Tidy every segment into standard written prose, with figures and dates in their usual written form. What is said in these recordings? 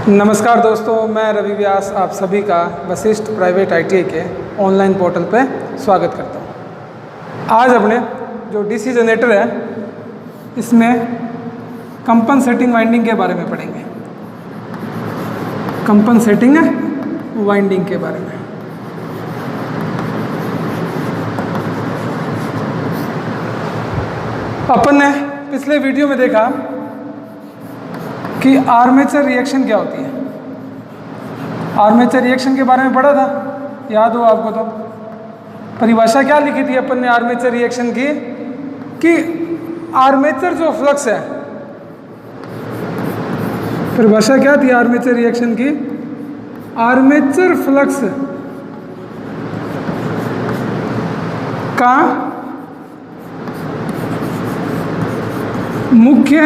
नमस्कार दोस्तों, मैं रवि व्यास आप सभी का वशिष्ठ प्राइवेट ITI के ऑनलाइन पोर्टल पे स्वागत करता हूँ। आज अपने जो डीसी जनरेटर है इसमें कंपनसेटिंग वाइंडिंग के बारे में पढ़ेंगे। कंपनसेटिंग वाइंडिंग के बारे में अपन ने पिछले वीडियो में देखा कि आर्मेचर रिएक्शन क्या होती है। आर्मेचर रिएक्शन के बारे में पढ़ा था, याद हो आपको? तो परिभाषा क्या लिखी थी अपन ने आर्मेचर रिएक्शन की कि आर्मेचर जो फ्लक्स है, परिभाषा क्या थी आर्मेचर रिएक्शन की? आर्मेचर फ्लक्स का मुख्य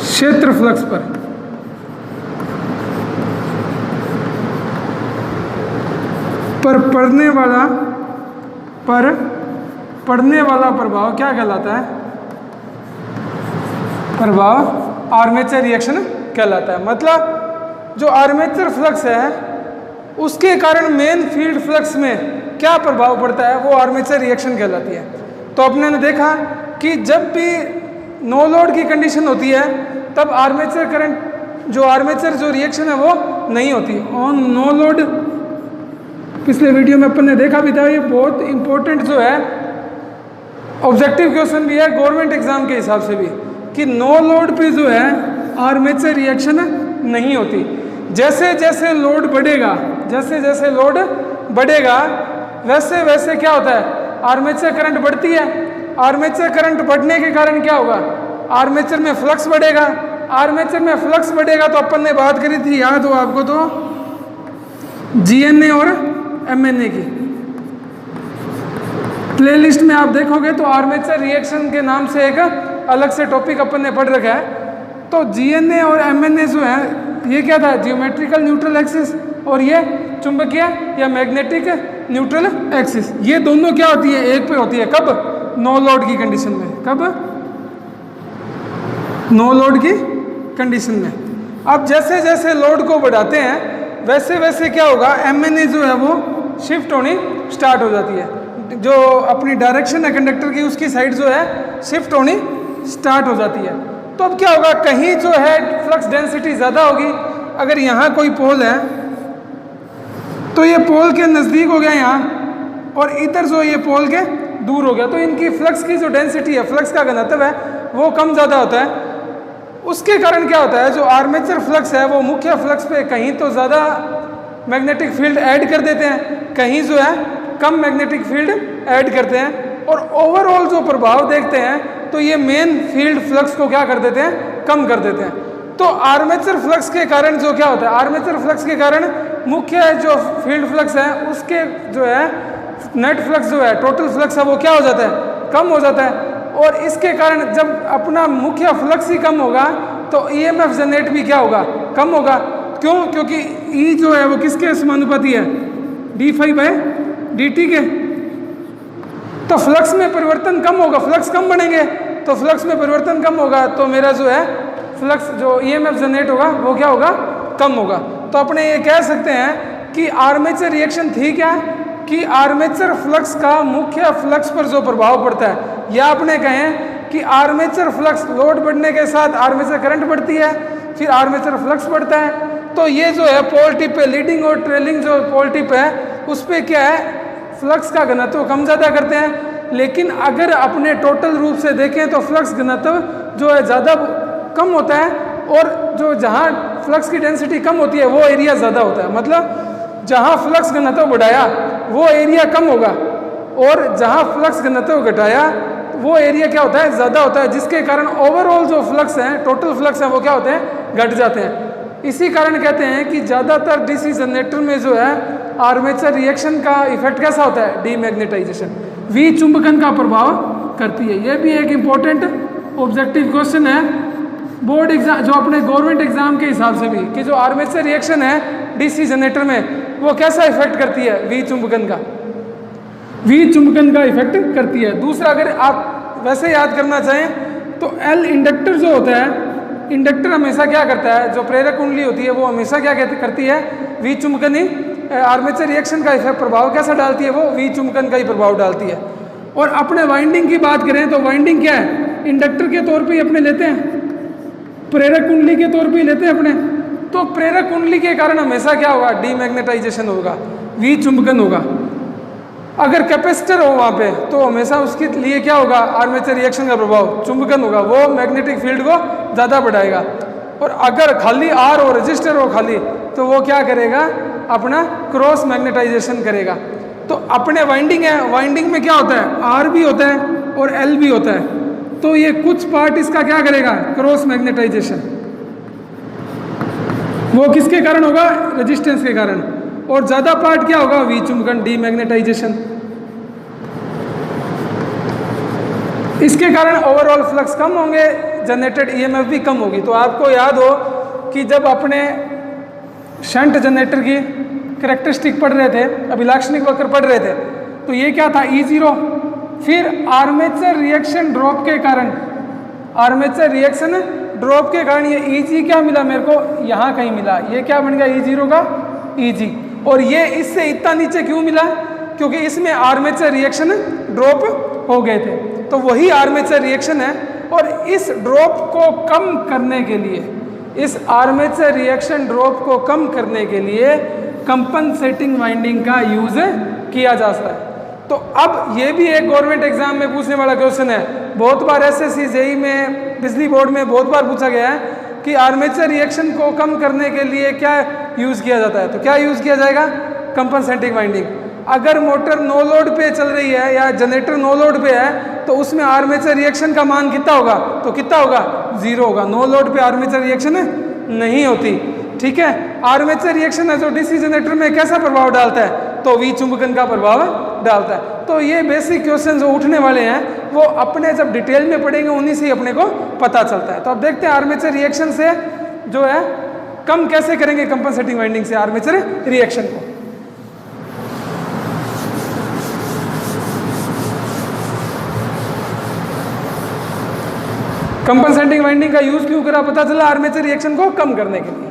क्षेत्र फ्लक्स पर पड़ने वाला प्रभाव क्या कहलाता है? प्रभाव आर्मेचर रिएक्शन कहलाता है। मतलब जो आर्मेचर फ्लक्स है उसके कारण मेन फील्ड फ्लक्स में क्या प्रभाव पड़ता है वो आर्मेचर रिएक्शन कहलाती है। तो अपने ने देखा कि जब भी नो लोड की कंडीशन होती है तब आर्मेचर करंट जो रिएक्शन है वो नहीं होती। ऑन नो लोड पिछले वीडियो में अपन ने देखा भी था, ये बहुत इंपॉर्टेंट जो है ऑब्जेक्टिव क्वेश्चन भी है गवर्नमेंट एग्जाम के हिसाब से भी, कि नो लोड पे जो है आर्मेचर रिएक्शन नहीं होती। जैसे जैसे लोड बढ़ेगा वैसे वैसे क्या होता है, आर्मेचर करंट बढ़ती है। आर्मेचर करंट बढ़ने के कारण क्या होगा, आर्मेचर में फ्लक्स बढ़ेगा। आर्मेचर में फ्लक्स बढ़ेगा तो अपन ने बात करी थी, याद हो आपको तो, GNA और MNA की। प्लेलिस्ट में आप देखोगे तो आर्मेचर रिएक्शन के नाम से एक अलग से टॉपिक अपन ने पढ़ रखा है। तो GNA और MNA जो है ये क्या था, जियोमेट्रिकल न्यूट्रल एक्सिस, और ये चुंबकीय या मैग्नेटिक न्यूट्रल एक्सिस। ये दोनों क्या होती है, एक पे होती है। कब? नो लोड की कंडीशन में। कब? नो लोड की कंडीशन में। अब जैसे जैसे लोड को बढ़ाते हैं वैसे वैसे क्या होगा, MNA जो है वो शिफ्ट होनी स्टार्ट हो जाती है। जो अपनी डायरेक्शन है कंडक्टर की उसकी साइड जो है शिफ्ट होनी स्टार्ट हो जाती है। तो अब क्या होगा, कहीं जो है फ्लक्स डेंसिटी ज़्यादा होगी। अगर यहाँ कोई पोल है तो ये पोल के नज़दीक हो गया यहाँ, और इधर जो ये पोल के दूर हो गया, तो इनकी फ्लक्स की जो डेंसिटी है, फ्लक्स का घनत्व है वो कम ज़्यादा होता है। उसके कारण क्या होता है, जो आर्मेचर फ्लक्स है वो मुख्य फ्लक्स पे कहीं तो ज़्यादा मैग्नेटिक फील्ड ऐड कर देते हैं, कहीं जो है कम मैग्नेटिक फील्ड ऐड करते हैं, और ओवरऑल जो प्रभाव देखते हैं तो ये मेन फील्ड फ्लक्स को क्या कर देते हैं, कम कर देते हैं। तो आर्मेचर फ्लक्स के कारण जो क्या होता है, आर्मेचर फ्लक्स के कारण मुख्य जो फील्ड फ्लक्स है उसके जो है नेट फ्लक्स जो है, टोटल फ्लक्स है वो क्या हो जाता है, कम हो जाता है। और इसके कारण जब अपना मुख्य फ्लक्स ही कम होगा तो EMF जनरेट भी क्या होगा, कम होगा। क्यों? क्योंकि E जो है वो किसके समानुपाती है, d∅/dt के। तो फ्लक्स में परिवर्तन कम होगा, फ्लक्स कम बनेंगे तो फ्लक्स में परिवर्तन कम होगा, तो मेरा जो है फ्लक्स जो EMF जनरेट होगा वो क्या होगा, कम होगा। तो अपने ये कह सकते हैं कि आर्मेचर रिएक्शन थी क्या, कि आर्मेचर फ्लक्स का मुख्य फ्लक्स पर जो प्रभाव पड़ता है, या आपने कहें कि आर्मेचर फ्लक्स लोड बढ़ने के साथ आर्मेचर करंट बढ़ती है, फिर आर्मेचर फ्लक्स बढ़ता है। तो ये जो है पोल टिप पे, लीडिंग और ट्रेलिंग जो पोल टिप है उस पर क्या है, फ्लक्स का घनत्व कम ज़्यादा करते हैं। लेकिन अगर अपने टोटल रूप से देखें तो फ्लक्स घनत्व जो है ज़्यादा कम होता है, और जो जहाँ फ्लक्स की डेंसिटी कम होती है वो एरिया ज़्यादा होता है। मतलब जहाँ फ्लक्स घनत्व बढ़ाया वो एरिया कम होगा, और जहाँ फ्लक्स घनत्व घटाया वो एरिया क्या होता है, ज़्यादा होता है, जिसके कारण ओवरऑल जो फ्लक्स हैं, टोटल फ्लक्स हैं वो क्या होते हैं, घट जाते हैं। इसी कारण कहते हैं कि ज़्यादातर डीसी जनरेटर में जो है आर्मेचर रिएक्शन का इफेक्ट कैसा होता है, डीमैग्नेटाइजेशन, विचुंबकन का प्रभाव करती है। ये भी एक इम्पोर्टेंट ऑब्जेक्टिव क्वेश्चन है बोर्ड एग्जाम, जो अपने गवर्नमेंट एग्जाम के हिसाब से भी, कि जो आर्मेचर रिएक्शन है डीसी जनरेटर में वो कैसा इफेक्ट करती है, विचुंबकन का इफेक्ट करती है। दूसरा, अगर आप वैसे याद करना चाहें तो L इंडक्टर जो होता है इंडक्टर हमेशा क्या करता है, जो प्रेरक कुंडली होती है वो हमेशा क्या करती है, विचुंबकन ही आर्मेचर रिएक्शन का इफेक्ट प्रभाव कैसा डालती है, वो विचुंबकन का ही प्रभाव डालती है। और अपने वाइंडिंग की बात करें तो वाइंडिंग क्या है, इंडक्टर के तौर पे ही अपने लेते हैं, प्रेरक कुंडली के तौर पे ही लेते हैं अपने। तो प्रेरक कुंडली के कारण हमेशा क्या होगा, डीमैग्नेटाइजेशन होगा, विचुंबकन होगा। अगर कैपेसिटर हो वहाँ पे तो हमेशा उसके लिए क्या होगा, आर्मेचर रिएक्शन का प्रभाव चुंबकन होगा, वो मैग्नेटिक फील्ड को ज़्यादा बढ़ाएगा। और अगर खाली आर हो, रजिस्टर हो खाली, तो वो क्या करेगा, अपना क्रॉस मैग्नेटाइजेशन करेगा। तो अपने वाइंडिंग है, वाइंडिंग में क्या होता है, आर भी होता है और एल भी होता है। तो ये कुछ पार्ट इसका क्या करेगा, क्रॉस मैग्नेटाइजेशन। वो किसके कारण होगा, रेजिस्टेंस के कारण। और ज़्यादा पार्ट क्या होगा, विचुंबकन, डीमैग्नेटाइजेशन। इसके कारण ओवरऑल फ्लक्स कम होंगे, जनरेटेड ईएमएफ भी कम होगी। तो आपको याद हो कि जब अपने शंट जनरेटर की कैरेक्टरिस्टिक पढ़ रहे थे, अभिलाक्षणिक वक्र पढ़ रहे थे, तो ये क्या था, E0। फिर आर्मेचर रिएक्शन ड्रॉप के कारण, आर्मेचर रिएक्शन ड्रॉप के कारण ये Eg क्या मिला मेरे को, यहाँ कहीं मिला, ये क्या बन गया, E0 का Eg। और ये इससे इतना नीचे क्यों मिला, क्योंकि इसमें आर्मेचर रिएक्शन ड्रॉप हो गए थे। तो वही आर्मेचर रिएक्शन है। और इस ड्रॉप को कम करने के लिए, इस आर्मेचर रिएक्शन ड्रॉप को कम करने के लिए कंपनसेटिंग वाइंडिंग का यूज किया जा सकता है। तो अब ये भी एक गवर्नमेंट एग्जाम में पूछने वाला क्वेश्चन है, बहुत बार एसएससी जेईई में, बिजली बोर्ड में बहुत बार पूछा गया है कि आर्मेचर रिएक्शन को कम करने के लिए क्या यूज किया जाता है। तो क्या यूज किया जाएगा, कंपनसेटिंग वाइंडिंग। अगर मोटर नो लोड पे चल रही है या जनरेटर नो लोड पे है तो उसमें आर्मेचर रिएक्शन का मान कितना होगा, तो कितना होगा, 0 होगा। नो लोड पे आर्मेचर रिएक्शन नहीं होती, ठीक है। आर्मेचर रिएक्शन है जो डीसी जनरेटर में कैसा प्रभाव डालता है, तो विचुंबकन का प्रभाव डालता है। तो ये बेसिक क्वेश्चन जो उठने वाले हैं वो अपने जब डिटेल में पढ़ेंगे उन्हीं से ही अपने को पता चलता है। तो अब देखते हैं आर्मेचर रिएक्शन से जो है कम कैसे करेंगे कंपनसेटिंग वाइंडिंग से आर्मेचर रिएक्शन को। कंपनसेटिंग वाइंडिंग का यूज क्यों करा, पता चला आर्मेचर रिएक्शन को कम करने के लिए।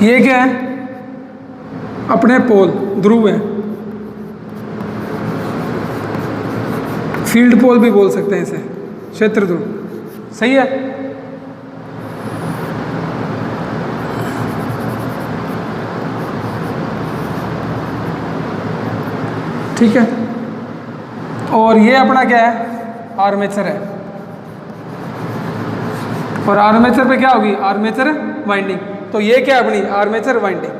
ये क्या है, अपने पोल ध्रुव है, फील्ड पोल भी बोल सकते हैं इसे, क्षेत्र ध्रुव, सही है। ठीक है। और ये अपना क्या है, आर्मेचर है। और आर्मेचर पे क्या होगी, आर्मेचर वाइंडिंग। तो ये क्या है अपनी आर्मेचर वाइंडिंग,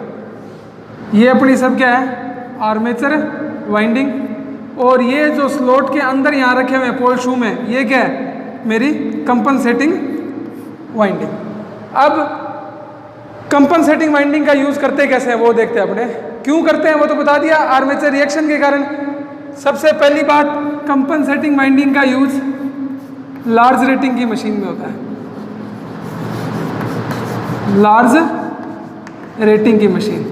ये अपनी सब क्या है, आर्मेचर वाइंडिंग। और ये जो स्लॉट के अंदर यहाँ रखे हुए पोल शू में, ये क्या है, मेरी कंपनसेटिंग वाइंडिंग। अब कंपनसेटिंग वाइंडिंग का यूज करते कैसे हैं वो देखते हैं अपने। क्यों करते हैं वो तो बता दिया, आर्मेचर रिएक्शन के कारण। सबसे पहली बात, कंपनसेटिंग वाइंडिंग का यूज लार्ज रेटिंग की मशीन में होता है। लार्ज रेटिंग की मशीन,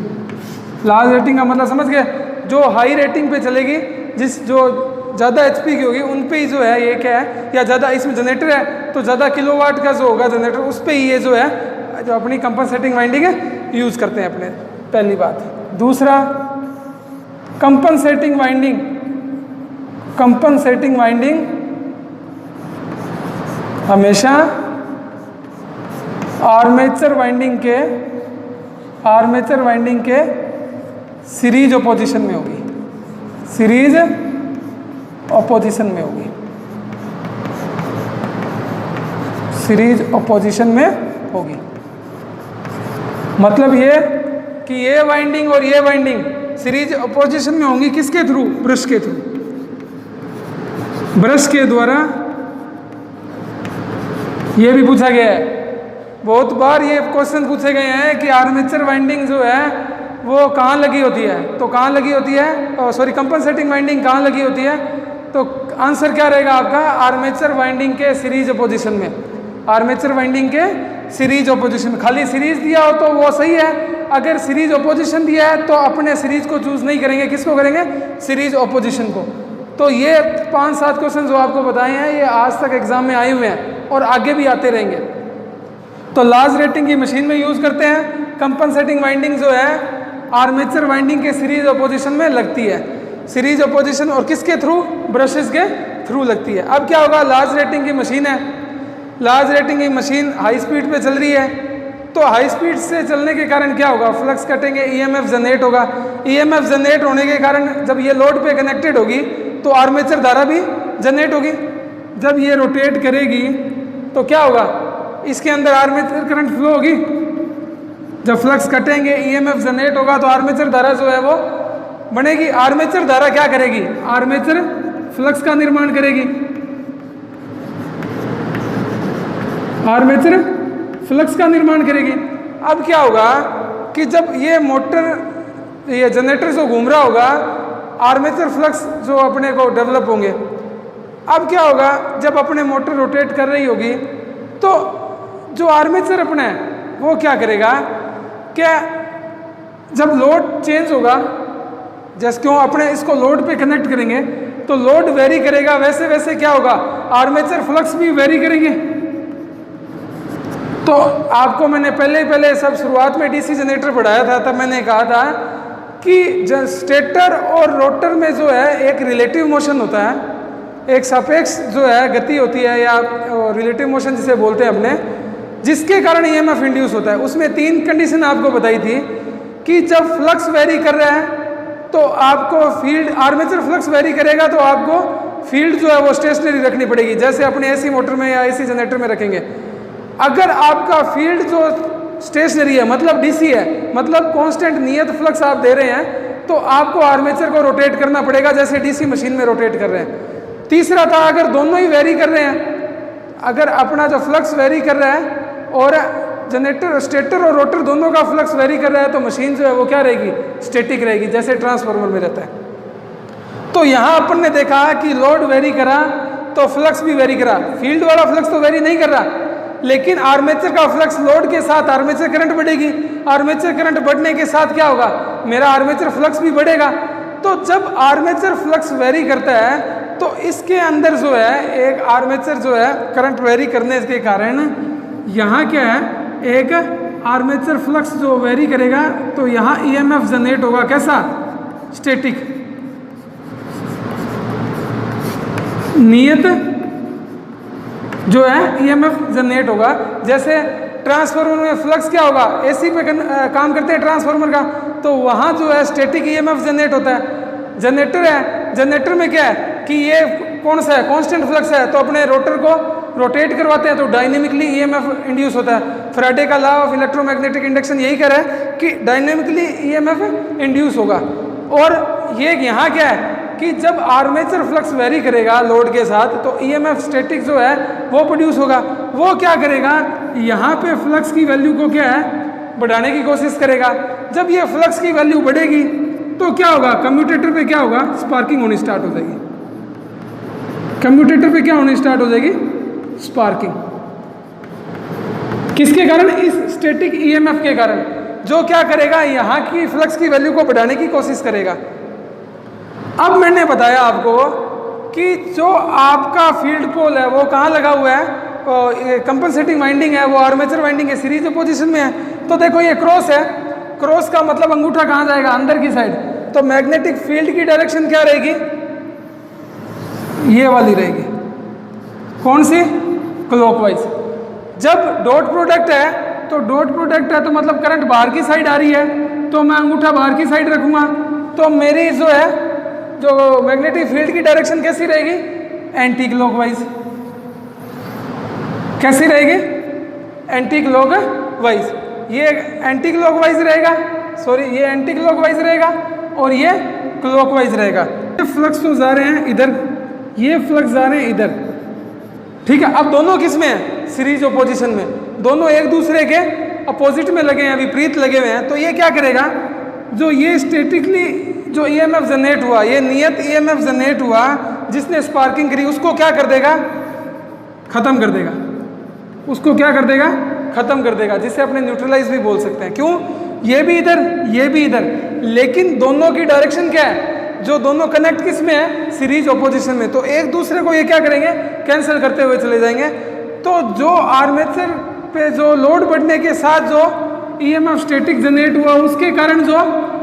लार्ज रेटिंग का मतलब समझ गए, जो हाई रेटिंग पे चलेगी, जो ज़्यादा एचपी की होगी उन पे ही जो है ये क्या है, या ज़्यादा इसमें जनरेटर है तो ज़्यादा किलोवाट का जो होगा जनरेटर, उस पे ही ये जो है जो अपनी कंपनसेटिंग वाइंडिंग है यूज़ करते हैं अपने, पहली बात। दूसरा, कंपनसेटिंग वाइंडिंग, कंपनसेटिंग वाइंडिंग हमेशा आर्मेचर वाइंडिंग के सीरीज ऑपोजिशन में होगी, सीरीज ऑपोजिशन में होगी, सीरीज ऑपोजिशन में होगी। मतलब ये कि ये वाइंडिंग और ये वाइंडिंग सीरीज अपोजिशन में होंगी किसके थ्रू? ब्रश के थ्रू। ब्रश के द्वारा ये भी पूछा गया है, बहुत बार ये क्वेश्चन पूछे गए हैं कि आर्मेचर वाइंडिंग जो है वो कहाँ लगी होती है, तो कहाँ लगी होती है, सॉरी कंपनसेटिंग वाइंडिंग कहाँ लगी होती है, तो आंसर क्या रहेगा आपका? आर्मेचर वाइंडिंग के सीरीज अपोजिशन में। आर्मेचर वाइंडिंग के सीरीज अपोजिशन में। खाली सीरीज दिया हो तो वो सही है, अगर सीरीज अपोजिशन दिया है तो अपने सीरीज को चूज नहीं करेंगे, किसको करेंगे? सीरीज अपोजिशन को। तो ये 5-7 क्वेश्चन जो आपको बताए हैं ये आज तक एग्जाम में आए हुए हैं और आगे भी आते रहेंगे। तो लार्ज रेटिंग की मशीन में यूज करते हैं। कंपनसेटिंग वाइंडिंग जो है आर्मेचर वाइंडिंग के सीरीज अपोजिशन में लगती है। सीरीज अपोजिशन और किसके थ्रू? ब्रशेस के थ्रू लगती है। अब क्या होगा? लार्ज रेटिंग की मशीन है, लार्ज रेटिंग की मशीन हाई स्पीड पे चल रही है, तो हाई स्पीड से चलने के कारण क्या होगा? फ्लक्स कटेंगे, ईएमएफ जनरेट होगा। ईएमएफ जनरेट होने के कारण जब ये लोड पे कनेक्टेड होगी तो आर्मेचर धारा भी जनरेट होगी। जब ये रोटेट करेगी तो क्या होगा? इसके अंदर आर्मेचर करंट फ्लो होगी। जब फ्लक्स कटेंगे ईएमएफ जनरेट होगा तो आर्मेचर धारा जो है वो बनेगी। आर्मेचर धारा क्या करेगी? आर्मेचर फ्लक्स का निर्माण करेगी। आर्मेचर फ्लक्स का निर्माण करेगी। अब क्या होगा कि जब ये मोटर, ये जनरेटर जो घूम रहा होगा, आर्मेचर फ्लक्स जो अपने को डेवलप होंगे। अब क्या होगा? जब अपने मोटर रोटेट कर रही होगी तो जो आर्मेचर अपना है वो क्या करेगा? क्या जब लोड चेंज होगा, जैसे क्यों अपने इसको लोड पे कनेक्ट करेंगे तो लोड वेरी करेगा, वैसे वैसे क्या होगा? आर्मेचर फ्लक्स भी वेरी करेंगे। तो आपको मैंने पहले सब शुरुआत में डीसी जनरेटर पढ़ाया था, तब मैंने कहा था कि स्टेटर और रोटर में जो है एक रिलेटिव मोशन होता है, एक सापेक्ष जो है गति होती है, या रिलेटिव मोशन जिसे बोलते हैं अपने, जिसके कारण ईएमएफ इंड्यूस होता है। उसमें 3 कंडीशन आपको बताई थी कि जब फ्लक्स वेरी कर रहा है तो आपको फील्ड, आर्मेचर फ्लक्स वेरी करेगा तो आपको फील्ड जो है वो स्टेशनरी रखनी पड़ेगी, जैसे अपने एसी मोटर में या एसी जनरेटर में रखेंगे। अगर आपका फील्ड जो स्टेशनरी है, मतलब डीसी है, मतलब कांस्टेंट नियत फ्लक्स आप दे रहे हैं, तो आपको आर्मेचर को रोटेट करना पड़ेगा जैसे डीसी मशीन में रोटेट कर रहे हैं। तीसरा था अगर दोनों ही वेरी कर रहे हैं, अगर अपना जो फ्लक्स वेरी कर रहा है और जनरेटर, स्टेटर और रोटर दोनों का फ्लक्स वेरी कर रहा है, तो मशीन जो है वो क्या रहेगी? स्टैटिक रहेगी, जैसे ट्रांसफार्मर में रहता है। तो यहाँ अपन ने देखा कि लोड वेरी करा तो फ्लक्स भी वेरी करा। फील्ड वाला फ्लक्स तो वेरी नहीं कर रहा, लेकिन आर्मेचर का फ्लक्स लोड के साथ आर्मेचर करंट बढ़ेगी। आर्मेचर करंट बढ़ने के साथ क्या होगा? मेरा आर्मेचर फ्लक्स भी बढ़ेगा। तो जब आर्मेचर फ्लक्स वेरी करता है तो इसके अंदर जो है एक आर्मेचर जो है करंट वेरी करने के कारण यहाँ क्या है? एक आर्मेचर फ्लक्स जो वेरी करेगा तो यहाँ ईएमएफ जनरेट होगा। कैसा? स्टैटिक, नियत जो है ईएमएफ जनरेट होगा। जैसे ट्रांसफार्मर में फ्लक्स क्या होगा? एसी पे काम करते हैं ट्रांसफार्मर का, तो वहाँ जो है स्टैटिक ईएमएफ जनरेट होता है। जनरेटर है, जनरेटर में क्या है कि ये कौन सा है? कांस्टेंट फ्लक्स है, तो अपने रोटर को रोटेट करवाते हैं तो डायनेमिकली ईएमएफ इंड्यूस होता है। फैराडे का लॉ ऑफ इलेक्ट्रोमैग्नेटिक इंडक्शन यही कह रहा है कि डायनेमिकली ईएमएफ इंड्यूस होगा। और ये यहाँ क्या है कि जब आर्मेचर फ्लक्स वेरी करेगा लोड के साथ तो ईएमएफ स्टैटिक जो है वो प्रोड्यूस होगा। वो क्या करेगा? यहाँ पे फ्लक्स की वैल्यू को क्या है? बढ़ाने की कोशिश करेगा। जब ये फ्लक्स की वैल्यू बढ़ेगी तो क्या होगा? कम्यूटेटर पे क्या होगा? स्पार्किंग होनी स्टार्ट हो जाएगी। कम्यूटेटर पे क्या होनी स्टार्ट हो जाएगी? स्पार्किंग। किसके कारण? इस स्टैटिक ईएमएफ के कारण, जो क्या करेगा? यहाँ की फ्लक्स की वैल्यू को बढ़ाने की कोशिश करेगा। अब मैंने बताया आपको कि जो आपका फील्ड पोल है वो कहाँ लगा हुआ है? कंपनसेटिंग वाइंडिंग है वो आर्मेचर वाइंडिंग के सीरीज अपोजिशन में है। तो देखो ये क्रॉस है, क्रॉस का मतलब अंगूठा कहाँ जाएगा? अंदर की साइड। तो मैग्नेटिक फील्ड की डायरेक्शन क्या रहेगी? ये वाली रहेगी। कौन सी? क्लॉकवाइज। जब डॉट प्रोडक्ट है तो डॉट प्रोडक्ट है तो मतलब करंट बाहर की साइड आ रही है, तो मैं अंगूठा बाहर की साइड रखूंगा, तो मेरी जो है जो मैग्नेटिक फील्ड की डायरेक्शन कैसी रहेगी? Anti clockwise. कैसी रहेगी? Anti clockwise. ये एंटी क्लॉकवाइज रहेगा। सॉरी ये एंटी क्लॉकवाइज रहेगा और ये क्लॉकवाइज रहेगा। ये फ्लक्स तो जा रहे हैं इधर, ये फ्लक्स जा रहे हैं इधर, ठीक है। अब दोनों किस में है? सीरीज ऑपोजिशन में, दोनों एक दूसरे के अपोजिट में लगे हैं, विपरीत लगे हुए हैं। तो ये क्या करेगा, जो ये स्टैटिकली जो ईएमएफ जनरेट हुआ, ये नियत ईएमएफ जनरेट हुआ जिसने स्पार्किंग करी, उसको क्या कर देगा? खत्म कर देगा। उसको क्या कर देगा? खत्म कर देगा, जिसे अपने न्यूट्रलाइज भी बोल सकते हैं। क्यों? ये भी इधर, ये भी इधर, लेकिन दोनों की डायरेक्शन क्या है? जो दोनों कनेक्ट किस में है? सीरीज ऑपोजिशन में। तो एक दूसरे को ये क्या करेंगे? कैंसिल करते हुए चले जाएंगे। तो जो आर्मेचर पे जो लोड बढ़ने के साथ जो ईएमएफ स्टैटिक जनरेट हुआ, उसके कारण जो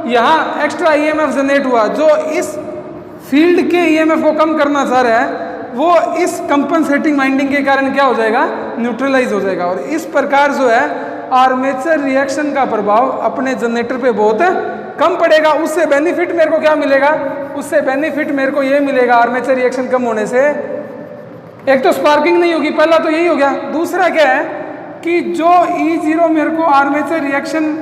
यहाँ एक्स्ट्रा ईएमएफ जनरेट हुआ, जो इस फील्ड के ईएमएफ को कम करना चाह रहा है, वो इस कंपनसेटिंग वाइंडिंग के कारण क्या हो जाएगा? न्यूट्रलाइज हो जाएगा। और इस प्रकार जो है आर्मेचर रिएक्शन का प्रभाव अपने जनरेटर पे बहुत कम पड़ेगा। उससे बेनिफिट मेरे को क्या मिलेगा? उससे बेनिफिट मेरे को ये मिलेगा, आर्मेचर रिएक्शन कम होने से एक तो स्पार्किंग नहीं होगी, पहला तो यही हो गया। दूसरा क्या है कि जो E0 मेरे को आर्मेचर रिएक्शन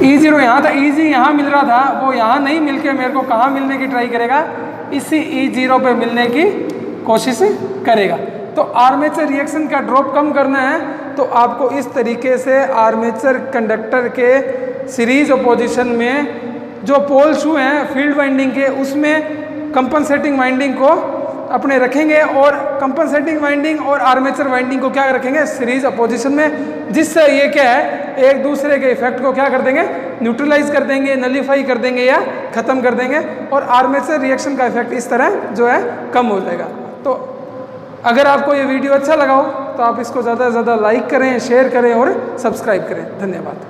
E0 यहाँ था, EG यहाँ मिल रहा था, वो यहाँ नहीं मिलके मेरे को कहाँ मिलने की ट्राई करेगा? इसी E0 पे मिलने की कोशिश करेगा। तो आर्मेचर रिएक्शन का ड्रॉप कम करना है तो आपको इस तरीके से आर्मेचर कंडक्टर के सीरीज ऑपोजिशन में जो पोल शू हैं फील्ड वाइंडिंग के, उसमें कंपनसेटिंग वाइंडिंग को अपने रखेंगे और कंपनसेटिंग वाइंडिंग और आर्मेचर वाइंडिंग को क्या रखेंगे? सीरीज अपोजिशन में, जिससे ये क्या है? एक दूसरे के इफेक्ट को क्या कर देंगे? न्यूट्रलाइज कर देंगे, नलीफाई कर देंगे या खत्म कर देंगे। और आर्मेचर रिएक्शन का इफेक्ट इस तरह जो है कम हो जाएगा। तो अगर आपको ये वीडियो अच्छा लगा हो तो आप इसको ज़्यादा से ज़्यादा लाइक करें, शेयर करें और सब्सक्राइब करें। धन्यवाद।